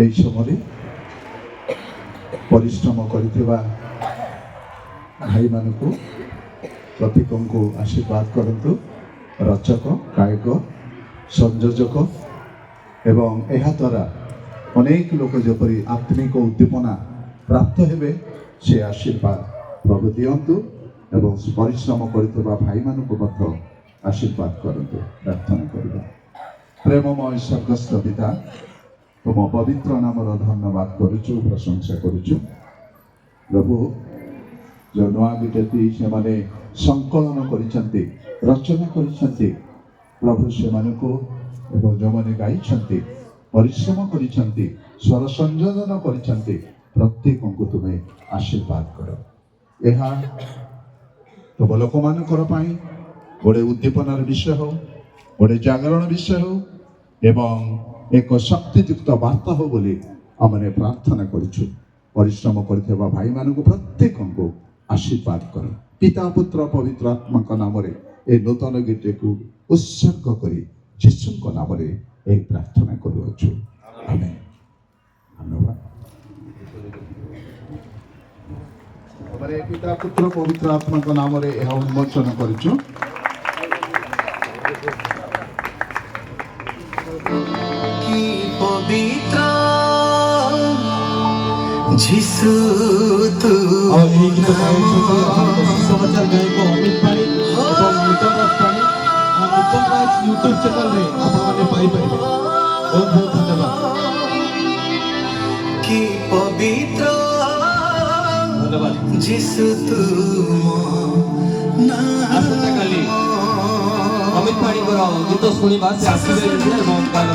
এই সময়ে ପରିଶ୍ରମ କରିଥିବା ଭାଇମାନଙ୍କୁ ପ୍ରତ୍ୟେକଙ୍କୁ ଆଶୀର୍ବାଦ କରନ୍ତୁ। ରଚକ, ଗାୟକ, ସଂଯୋଜକ ଏବଂ ଏହା ଦ୍ୱାରା ଅନେକ ଲୋକ ଯେପରି ଆତ୍ମିକ ଉଦ୍ଦୀପନା ପ୍ରାପ୍ତ ହେବେ ସେ ଆଶୀର୍ବାଦ ପ୍ରଭୁ ଦିଅନ୍ତୁ ଏବଂ ପରିଶ୍ରମ କରିଥିବା ଭାଇମାନଙ୍କୁ ମଧ୍ୟ ଆଶୀର୍ବାଦ କରନ୍ତୁ। ପ୍ରାର୍ଥନା କରିବା। ପ୍ରେମମୟ ସ୍ୱର୍ଗସ୍ଥ ପିତା, ତୁମ ପବିତ୍ର ନାମର ଧନ୍ୟବାଦ କରୁଛୁ, ପ୍ରଶଂସା କରୁଛୁ। ପ୍ରଭୁ ଯେଉଁ ନୂଆ ଗୀତଟି ସେମାନେ ସଂକଳନ କରିଛନ୍ତି, ରଚନା କରିଛନ୍ତି, ପ୍ରଭୁ ସେମାନଙ୍କୁ ଏବଂ ଯେଉଁମାନେ ଗାଇଛନ୍ତି, ପରିଶ୍ରମ କରିଛନ୍ତି, ସ୍ୱର ସଂଯୋଜନ କରିଛନ୍ତି, ପ୍ରତ୍ୟେକଙ୍କୁ ତୁମେ ଆଶୀର୍ବାଦ କର। ଏହା ତୁମ ଲୋକମାନଙ୍କର ପାଇଁ ଗୋଟେ ଉଦ୍ଦୀପନାର ବିଷୟ ହେଉ, ଗୋଟେ ଜାଗରଣ ବିଷୟ ହେଉ ଏବଂ ଏକ ଶକ୍ତିଯୁକ୍ତ ବାର୍ତ୍ତା ହେଉ ବୋଲି ଆମେ ପ୍ରାର୍ଥନା କରୁଛୁ। ପରିଶ୍ରମ କରିଥିବା ଭାଇମାନଙ୍କୁ ପ୍ରତ୍ୟେକଙ୍କୁ ଆଶୀର୍ବାଦ କର। ପିତା, ପୁତ୍ର, ପବିତ୍ର ଆତ୍ମାଙ୍କ ନାମରେ ଏ ନୂତନ ଗୀତକୁ ଉତ୍ସର୍ଗ କରି ଯୀଶୁଙ୍କ ନାମରେ ଏହି ପ୍ରାର୍ଥନା କରୁଅଛୁ। ଆମେନ୍। ଧନ୍ୟବାଦ। ପିତା, ପୁତ୍ର, ପବିତ୍ର ଆତ୍ମାଙ୍କ ନାମରେ ଏହା ଉନ୍ମୋଚନ କରୁଛୁ। যিশু তু समाचार गायक अमित पाणी और नूतन राज पाणी और नूतन राज यूट्यूब चैनल रे आप माने पाई पाइबे। बहुत बहुत धन्यवाद। কি পবিত্র धन्यवाद। যিশু তুম आसंता काली अमित पाणी गीत शुणा से आसवे और गान